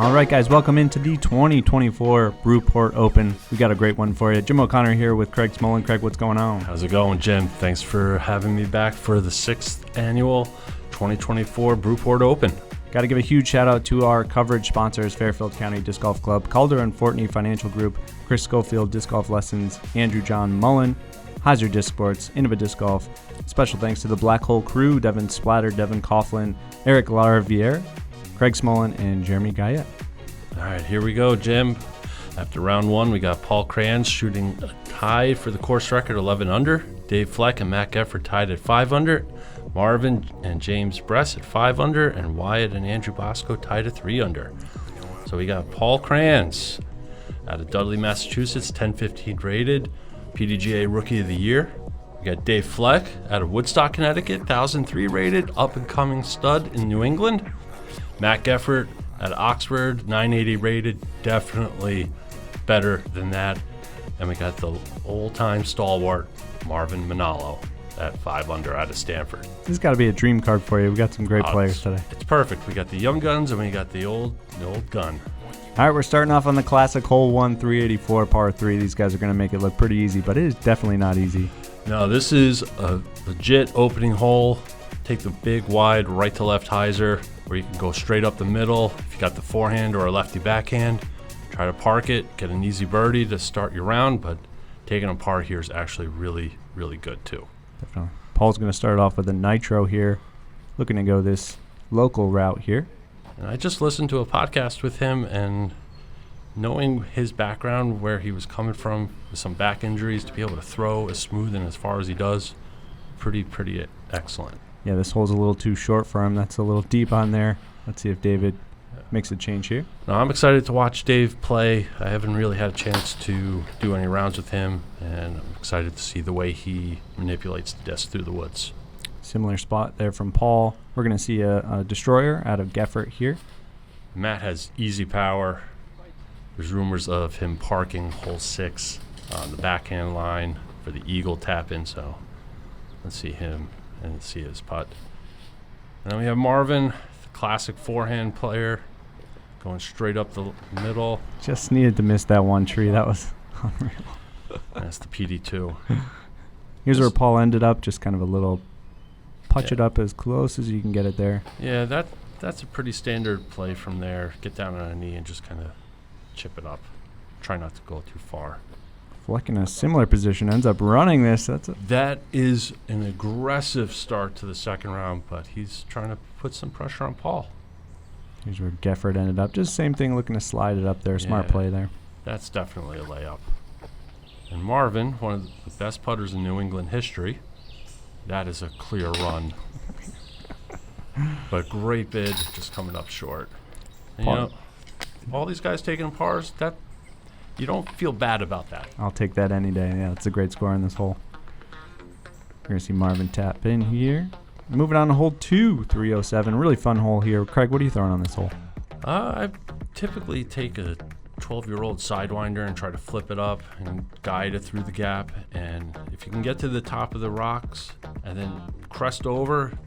All right, guys, welcome into the 2024 Brewport Open. We got a great one for you. Jim O'Connor here with Craig Smolin. Craig, what's going on? How's it going, Jim? Thanks for having me back for the 6th annual 2024 Brewport Open. Got to give a huge shout out to our coverage sponsors, Fairfield County Disc Golf Club, Calder and Fortney Financial Group, Chris Schofield Disc Golf Lessons, Andrew John Mullen, Heiser Disc Sports, Innova Disc Golf. Special thanks to the Black Hole Crew, Devin Splatter, Devin Coughlin, Eric Laraviere, Craig Smolin, and Jeremy Gayet. All right, here we go, Jim. After round one, we got Paul Krans shooting a tie for the course record, 11 under. Dave Fleck and Matt Geffert tied at 5 under. Marvin and James Bress at 5 under. And Wyatt and Andrew Bosco tied at 3 under. So we got Paul Krans out of Dudley, Massachusetts, 1015 rated, PDGA Rookie of the Year. We got Dave Fleck out of Woodstock, Connecticut, 1003 rated, up-and-coming stud in New England. Matt Geffert at Oxford, 980 rated, definitely better than that. And we got the old-time stalwart, Marvin Manalo, at 5 under out of Stanford. This has got to be a dream card for you. We got some great players today. It's perfect. We got the young guns and we got the old gun. All right, we're starting off on the classic hole 1, 384, par 3. These guys are going to make it look pretty easy, but it is definitely not easy. No, this is a legit opening hole. Take the big, wide, right-to-left hyzer, where you can go straight up the middle. If you got the forehand or a lefty backhand, try to park it, get an easy birdie to start your round, but taking a par here is actually really, really good too. Definitely. Paul's going to start off with a nitro here, looking to go this local route here. And I just listened to a podcast with him, and knowing his background, where he was coming from with some back injuries, to be able to throw as smooth and as far as he does, pretty excellent. Yeah, this hole's a little too short for him. That's a little deep on there. Let's see if David makes a change here. No, I'm excited to watch Dave play. I haven't really had a chance to do any rounds with him, and I'm excited to see the way he manipulates the disc through the woods. Similar spot there from Paul. We're going to see a destroyer out of Geffert here. Matt has easy power. There's rumors of him parking hole 6 on the backhand line for the eagle tap in, so let's see him and see his putt. And then we have Marvin, the classic forehand player, going straight up the middle. Just needed to miss that one tree. That was unreal. That's the PD2. Here's where Paul ended up, just kind of a little punch it up as close as you can get it there. Yeah, that's a pretty standard play from there. Get down on a knee and just kind of chip it up. Try not to go too far. Fleck in a similar position ends up running this. That is an aggressive start to the second round, but he's trying to put some pressure on Paul. Here's where Geffert ended up. Just same thing, looking to slide it up there. Smart play there. That's definitely a layup. And Marvin, one of the best putters in New England history, that is a clear run. But great bid, just coming up short. And you know, all these guys taking pars, that you don't feel bad about that. I'll take that any day. Yeah, it's a great score in this hole. We're going to see Marvin tap in here. Moving on to hole 2, 307. Really fun hole here. Craig, what are you throwing on this hole? I typically take a 12-year-old Sidewinder and try to flip it up and guide it through the gap. And if you can get to the top of the rocks and then crest over,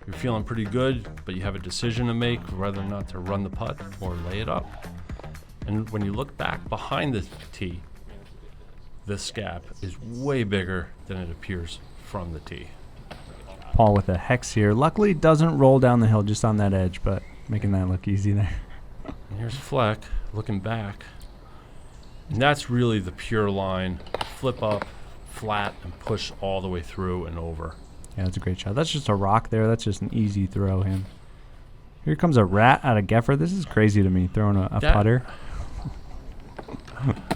you're feeling pretty good, but you have a decision to make whether or not to run the putt or lay it up. And when you look back behind the tee, this gap is way bigger than it appears from the tee. Paul with a hex here. Luckily, doesn't roll down the hill just on that edge, but making that look easy there. And here's Fleck looking back. And that's really the pure line. Flip up, flat, and push all the way through and over. Yeah, that's a great shot. That's just a rock there. That's just an easy throw in. Here comes a rat out of Geffert. This is crazy to me, throwing a putter.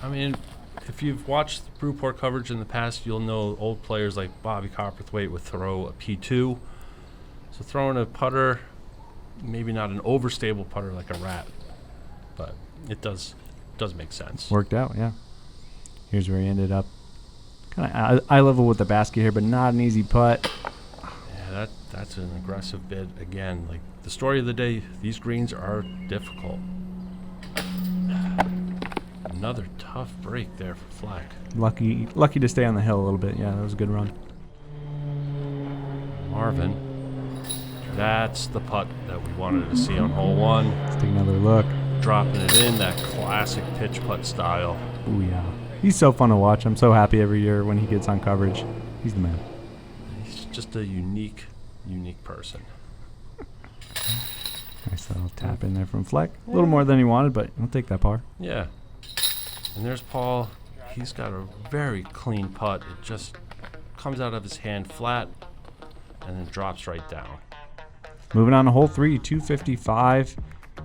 I mean, if you've watched Brewport coverage in the past, you'll know old players like Bobby Copperthwaite would throw a P2. So throwing a putter, maybe not an overstable putter like a rat, but it does make sense. Worked out, yeah. Here's where he ended up. Kind of eye level with the basket here, but not an easy putt. Yeah, that's an aggressive bid again. Like the story of the day, these greens are difficult. Another tough break there for Fleck. Lucky to stay on the hill a little bit. Yeah, that was a good run. Marvin, that's the putt that we wanted to see on hole 1. Let's take another look. dropping it in that classic pitch putt style. Ooh, yeah. He's so fun to watch. I'm so happy every year when he gets on coverage. He's the man. He's just a unique person. Nice little tap in there from Fleck. A little more than he wanted, but I'll take that par. Yeah. And there's Paul. He's got a very clean putt. It just comes out of his hand flat and then drops right down. Moving on to hole 3, 255.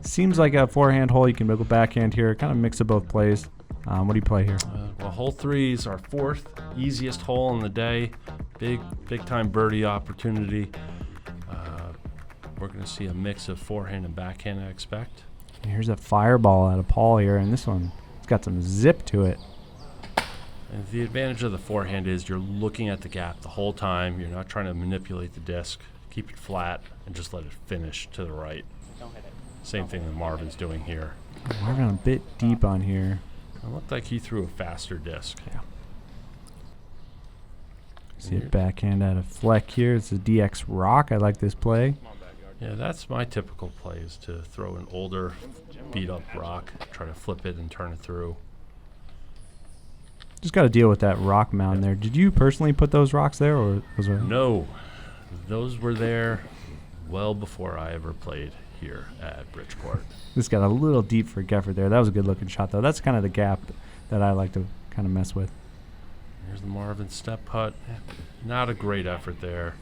Seems like a forehand hole. You can go backhand here. Kind of mix of both plays. What do you play here? Well, hole 3 is our 4th easiest hole in the day. Big time birdie opportunity. We're going to see a mix of forehand and backhand, I expect. Here's a fireball out of Paul here, and this one, it's got some zip to it. And the advantage of the forehand is you're looking at the gap the whole time. You're not trying to manipulate the disc. Keep it flat and just let it finish to the right. Same thing that Marvin's doing here. Marvin a bit deep on here. It looked like he threw a faster disc. Yeah. See a backhand out of Fleck here. It's a DX Rock. I like this play. Yeah, that's my typical play, is to throw an older, beat-up rock, try to flip it and turn it through. Just got to deal with that rock mound there. Did you personally put those rocks there, or was there? No, those were there well before I ever played here at Bridgeport. This got a little deep for Geffert there. That was a good-looking shot, though. That's kind of the gap that I like to kind of mess with. Here's the Marvin step putt. Not a great effort there.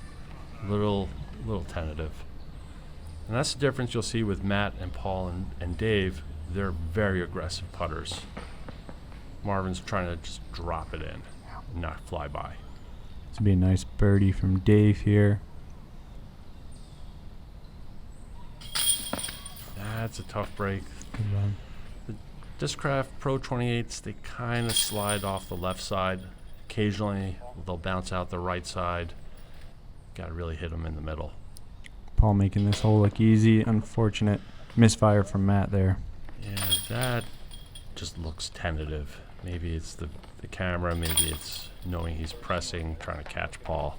Little tentative. And that's the difference you'll see with Matt and Paul and Dave. They're very aggressive putters. Marvin's trying to just drop it in, not fly by. This would be a nice birdie from Dave here. That's a tough break. Good run. The Discraft Pro 28s, they kind of slide off the left side. Occasionally, they'll bounce out the right side. Got to really hit them in the middle. Paul making this hole look easy. Unfortunate misfire from Matt there. Yeah, that just looks tentative. Maybe it's the camera, maybe it's knowing he's pressing, trying to catch Paul.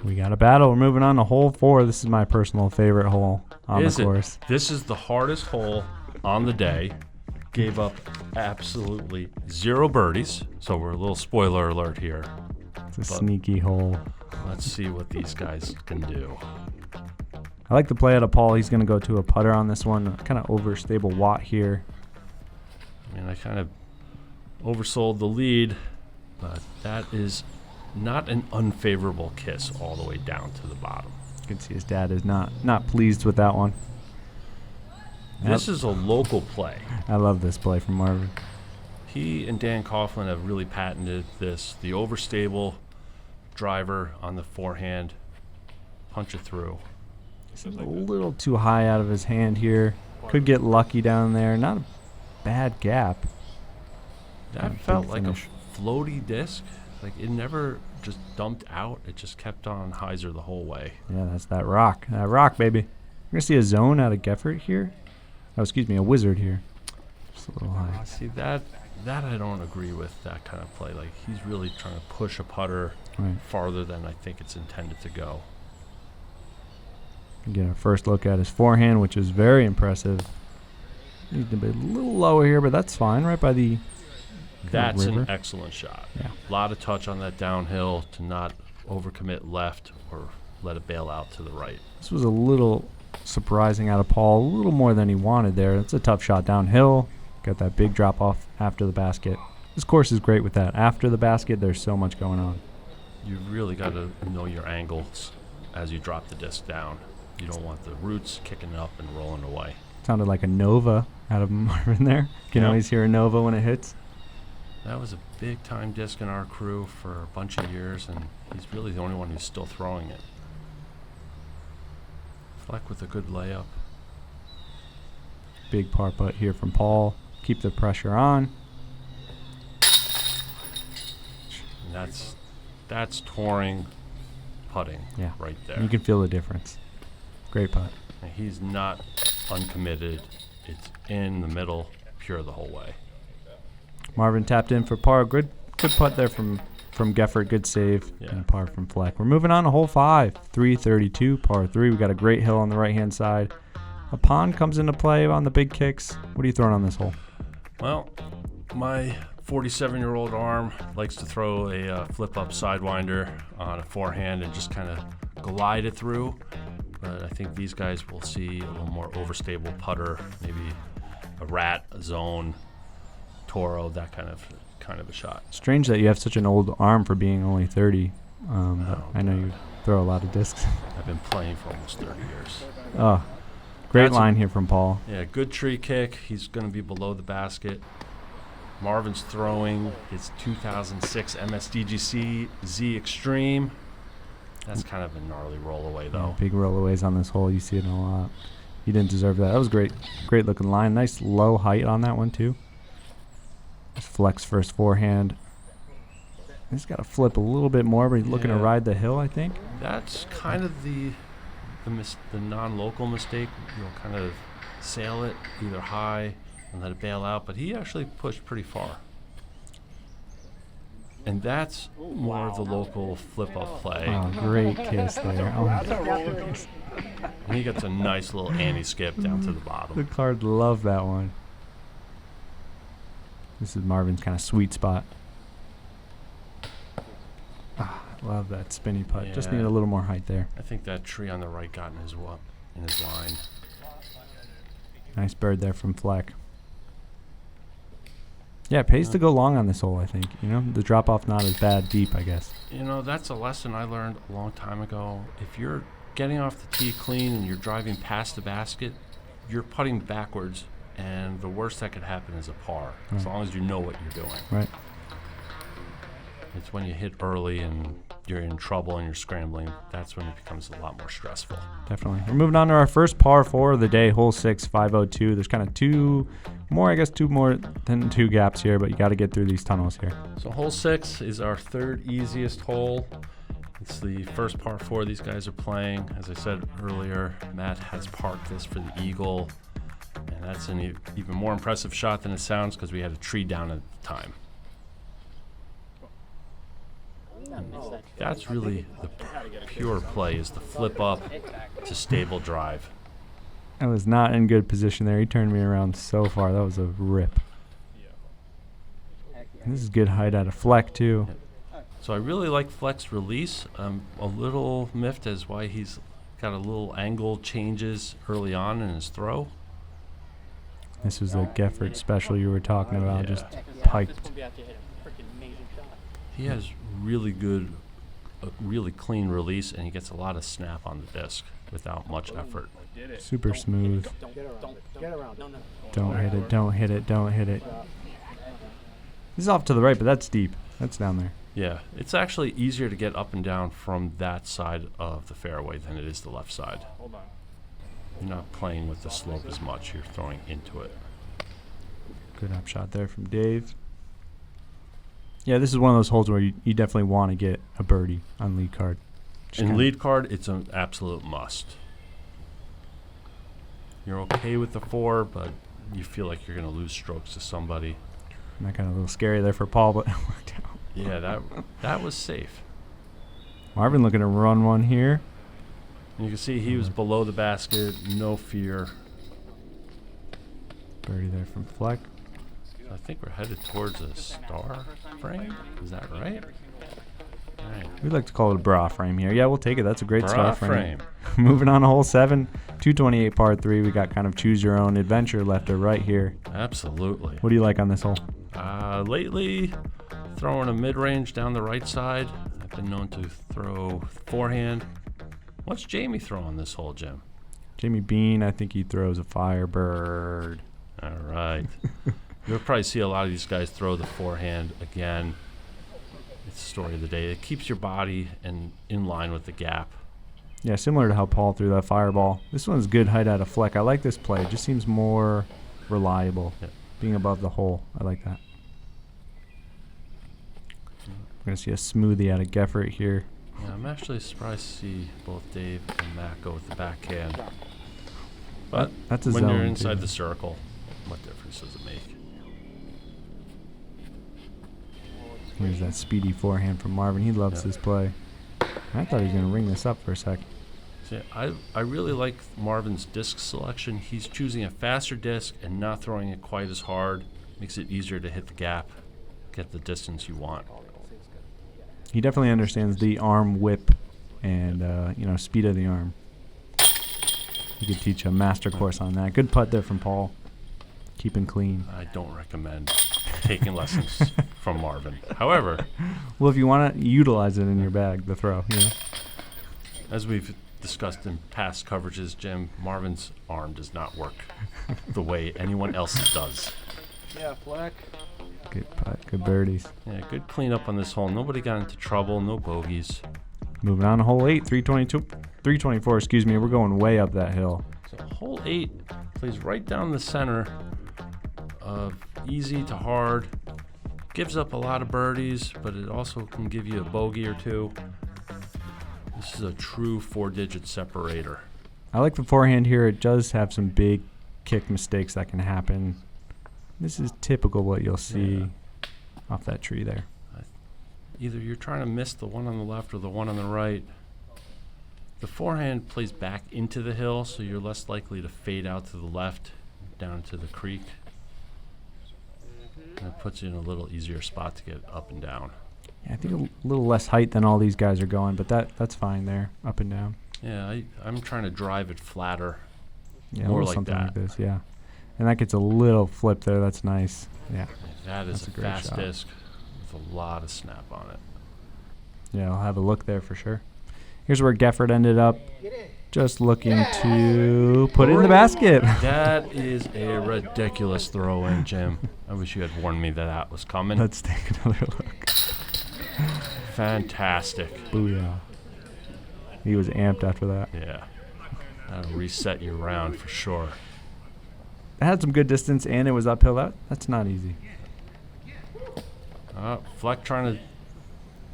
We got a battle. We're moving on to hole 4. This is my personal favorite hole on the course. This is the hardest hole on the day. Gave up absolutely 0 birdies, so we're a little spoiler alert here. It's a sneaky hole. Let's see what these guys can do. I like the play out of Paul. He's going to go to a putter on this one. Kind of overstable Watt here. I mean, I kind of oversold the lead, but that is not an unfavorable kiss all the way down to the bottom. You can see his dad is not pleased with that one. This is a local play. I love this play from Marvin. He and Dan Coughlin have really patented this. The overstable driver on the forehand, punch it through. This is a little too high out of his hand here. Could get lucky down there. Not a bad gap. That felt like a floaty disc. Like it never just dumped out. It just kept on hyzer the whole way. Yeah, that's that rock. That rock, baby. We're going to see a zone out of Geffert here. Oh, excuse me, a wizard here. Just a little high. See, that I don't agree with, that kind of play. Like he's really trying to push a putter farther than I think it's intended to go. Get our first look at his forehand, which is very impressive. Needs to be a little lower here, but that's fine. Right by the That's river. An excellent shot. Yeah. A lot of touch on that downhill to not overcommit left or let it bail out to the right. This was a little surprising out of Paul. A little more than he wanted there. It's a tough shot downhill. Got that big drop off after the basket. This course is great with that. After the basket, there's so much going on. You really got to know your angles as you drop the disc down. You don't want the roots kicking up and rolling away. Sounded like a Nova out of Marvin there. You can always hear a Nova when it hits. That was a big-time disc in our crew for a bunch of years, and he's really the only one who's still throwing it. Fleck with a good layup. Big par putt here from Paul. Keep the pressure on. And that's touring putting right there. You can feel the difference. Great putt. And he's not uncommitted. It's in the middle, pure the whole way. Marvin tapped in for par. Good putt there from Geffert. Good save. And par from Fleck. We're moving on to hole 5. 332, par 3. We got a great hill on the right-hand side. A pond comes into play on the big kicks. What are you throwing on this hole? Well, my 47-year-old arm likes to throw a flip-up sidewinder on a forehand and just kind of glide it through. But I think these guys will see a little more overstable putter, maybe a rat, a zone, Toro, that kind of a shot. Strange that you have such an old arm for being only 30. But I know you throw a lot of discs. I've been playing for almost 30 years. Oh, great line here from Paul. Yeah, good tree kick. He's going to be below the basket. Marvin's throwing his 2006 MSDGC Z Extreme. That's kind of a gnarly rollaway, though. Yeah, big rollaways on this hole. You see it a lot. He didn't deserve that. That was great. Great looking line. Nice low height on that one, too. Fleck's first forehand. He's got to flip a little bit more, but he's looking to ride the hill, I think. That's kind of the non-local mistake. You'll kind of sail it either high and let it bail out, but he actually pushed pretty far. And that's more of the local flip-up play. Oh, great kiss there. Oh, and he gets a nice little anti-skip down to the bottom. the card loved that one. This is Marvin's kind of sweet spot. Love that spinny putt. Yeah. Just need a little more height there. I think that tree on the right got in his line. Nice bird there from Fleck. Yeah, it pays to go long on this hole, I think. You know, the drop-off not as bad deep, I guess. You know, that's a lesson I learned a long time ago. If you're getting off the tee clean and you're driving past the basket, you're putting backwards, and the worst that could happen is a par, as long as you know what you're doing. Right. It's when you hit early and you're in trouble and you're scrambling, that's when it becomes a lot more stressful. Definitely. We're moving on to our first par 4 of the day, hole 6, 502. There's kind of two more than two gaps here, but you got to get through these tunnels here. So hole 6 is our third easiest hole. It's the first par 4 these guys are playing. As I said earlier, Matt has parked this for the eagle, and that's an even more impressive shot than it sounds because we had a tree down at the time. That's really the pure play, is the flip up to stable drive. I was not in good position there. He turned me around so far. That was a rip. And this is good height out of Fleck, too. So I really like Fleck's release. I'm a little miffed as why he's got a little angle changes early on in his throw. This was the Geffert special you were talking about, just piked. He has really good, really clean release, and he gets a lot of snap on the disc without much effort. Super smooth. Don't hit it, don't hit it, don't hit it. This is off to the right, but that's deep. That's down there. Yeah, it's actually easier to get up and down from that side of the fairway than it is the left side. You're not playing with the slope as much, you're throwing into it. Good upshot there from Dave. Yeah, this is one of those holes where you definitely want to get a birdie on lead card. In lead card, it's an absolute must. You're okay with the 4, but you feel like you're going to lose strokes to somebody. That got a little scary there for Paul, but it worked out. Yeah, that was safe. Marvin looking to run one here. And you can see he was below the basket, no fear. Birdie there from Fleck. I think we're headed towards a star frame. Is that right? All right. We'd like to call it a Brah frame here. Yeah, we'll take it. That's a great star Brah frame. Moving on to hole 7, 228 par 3. We got kind of choose your own adventure left or right here. Absolutely. What do you like on this hole? Lately, throwing a mid-range down the right side. I've been known to throw forehand. What's Jamie throw on this hole, Jim? Jamie Bean, I think he throws a Firebird. All right. You'll probably see a lot of these guys throw the forehand again. It's the story of the day. It keeps your body in line with the gap. Yeah, similar to how Paul threw that fireball. This one's good height out of Fleck. I like this play. It just seems more reliable. Yep. Being above the hole. I like that. We're going to see a smoothie out of Geffert here. Yeah, I'm actually surprised to see both Dave and Matt go with the backhand. But that's a when zone you're inside too. the circle, what difference does it make? Here's that speedy forehand from Marvin. He loves this play. I thought he was going to ring this up for a sec. See, I really like Marvin's disc selection. He's choosing a faster disc and not throwing it quite as hard. Makes it easier to hit the gap, get the distance you want. He definitely understands the arm whip and speed of the arm. You could teach a master course on that. Good putt there from Paul. Keeping clean. I don't recommend taking lessons from Marvin. However, well, if you want to utilize it in your bag, the throw, as we've discussed in past coverages, Jim, Marvin's arm does not work the way anyone else's does. Yeah, Fleck. Good putt, good birdies. Yeah, good cleanup on this hole. Nobody got into trouble, no bogeys. Moving on to hole 8, 324, excuse me. We're going way up that hill. So hole 8 plays right down the center of easy to hard. Gives up a lot of birdies, but it also can give you a bogey or two. This is a true 4-digit separator. I like the forehand here. It does have some big kick mistakes that can happen. This is typical what you'll see off that tree there. Either you're trying to miss the one on the left or the one on the right. The forehand plays back into the hill, so you're less likely to fade out to the left down to the creek. And it puts you in a little easier spot to get up and down. Yeah, I think a little less height than all these guys are going, but that's fine there, up and down. Yeah, I'm trying to drive it flatter. Yeah, more a little like something that. like this, yeah. And that gets a little flip there. That's nice. Yeah. That is That's a a great fast shot. disc with a lot of snap on it. Yeah, I'll have a look there for sure. Here's where Geffert ended up. Just looking to put it in the basket. That is a ridiculous throw in, Jim. I wish you had warned me that was coming. Let's take another look. Fantastic. Booyah. He was amped after that. Yeah. That'll reset your round for sure. It had some good distance, and it was uphill. That's not easy. Fleck trying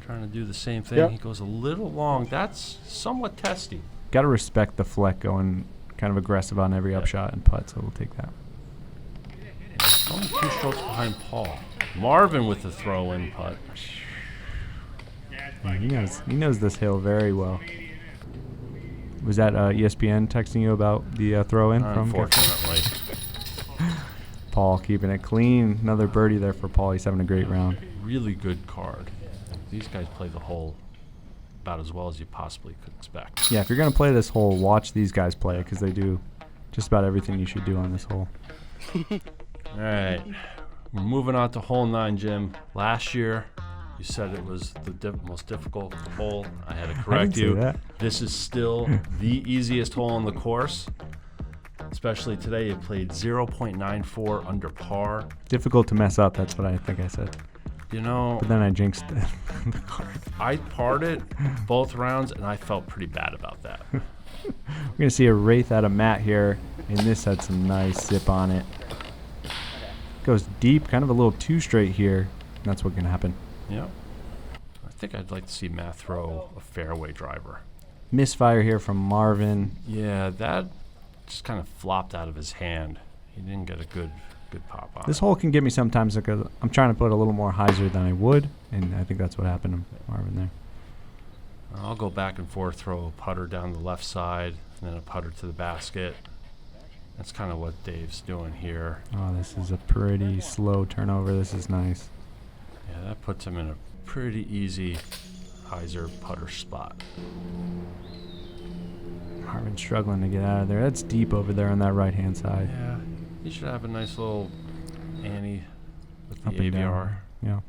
to do the same thing. Yep. He goes a little long. That's somewhat testy. Got to respect the Fleck going kind of aggressive on every upshot and putt, so we'll take that. Only 2 strokes behind Paul. Marvin with the throw-in putt. Yeah, he knows this hill very well. Was that ESPN texting you about the throw-in from Geffert? Unfortunately. Paul keeping it clean. Another birdie there for Paul. He's having a great round. Really good card. These guys play the hole about as well as you possibly could expect. Yeah, if you're going to play this hole, watch these guys play because they do just about everything you should do on this hole. All right. We're moving on to hole 9, Jim. Last year, you said it was the most difficult hole. I had to correct say you. that. This is still the easiest hole on the course. Especially today, you played 0.94 under par. Difficult to mess up, that's what I think I said. You know, But then I jinxed it. I parred it both rounds, and I felt pretty bad about that. We're going to see a wraith out of Matt here, and this had some nice zip on it. Goes deep, kind of a little too straight here. And that's what's going to happen. Yeah. I think I'd like to see Matt throw a fairway driver. Misfire here from Marvin. Yeah, that just kind of flopped out of his hand. He didn't get a good pop on This it. hole can get me sometimes because I'm trying to put a little more hyzer than I would, and I think that's what happened to Marvin there. I'll go back and forth, throw a putter down the left side, and then a putter to the basket. That's kind of what Dave's doing here. Oh, this is a pretty slow turnover. This is nice. Yeah, that puts him in a pretty easy hyzer putter spot. Marvin struggling to get out of there. That's deep over there on that right-hand side. Yeah, he should have a nice little Annie with the Up and AVR. down. Yeah.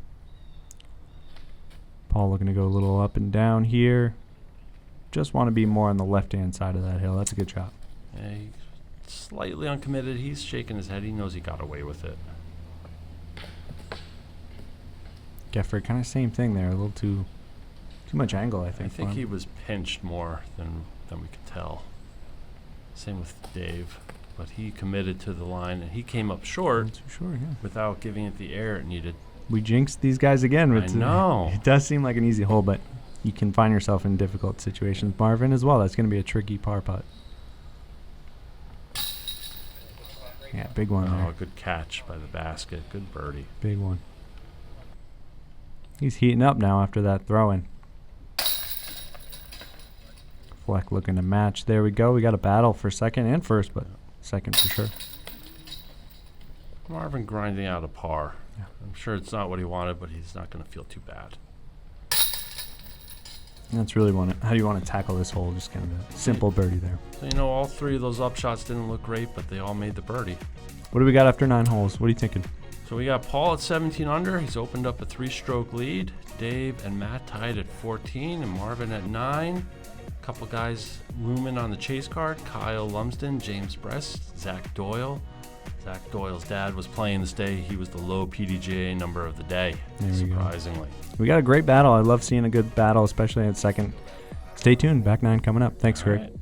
Paul looking to go a little up and down here. Just want to be more on the left-hand side of that hill. That's a good shot. Yeah, he's slightly uncommitted. He's shaking his head. He knows he got away with it. Geffert, kind of same thing there. A little too much angle, I think. I think for he him. was pinched more than we could tell. Same with Dave, but he committed to the line, and he came up short Not too sure, yeah. without giving it the air it needed. We jinxed these guys again. I know. It does seem like an easy hole, but you can find yourself in difficult situations. Marvin as well. That's going to be a tricky par putt. Yeah, big one Oh, there. a good catch by the basket. Good birdie. Big one. He's heating up now after that throw-in. Fleck looking to match. There we go. We got a battle for second and first, but second for sure. Marvin grinding out a par. Yeah. I'm sure it's not what he wanted, but he's not going to feel too bad. That's really how you want to tackle this hole. Just kind of a simple birdie there. So, all three of those upshots didn't look great, but they all made the birdie. What do we got after 9 holes? What are you thinking? So we got Paul at 17 under. He's opened up a 3-stroke lead. Dave and Matt tied at 14 and Marvin at 9. A couple guys looming on the chase card. Kyle Lumsden, James Brest, Zach Doyle. Zach Doyle's dad was playing this day. He was the low PDGA number of the day, surprisingly. We got a great battle. I love seeing a good battle, especially at second. Stay tuned. Back 9 coming up. Thanks, Greg. Right.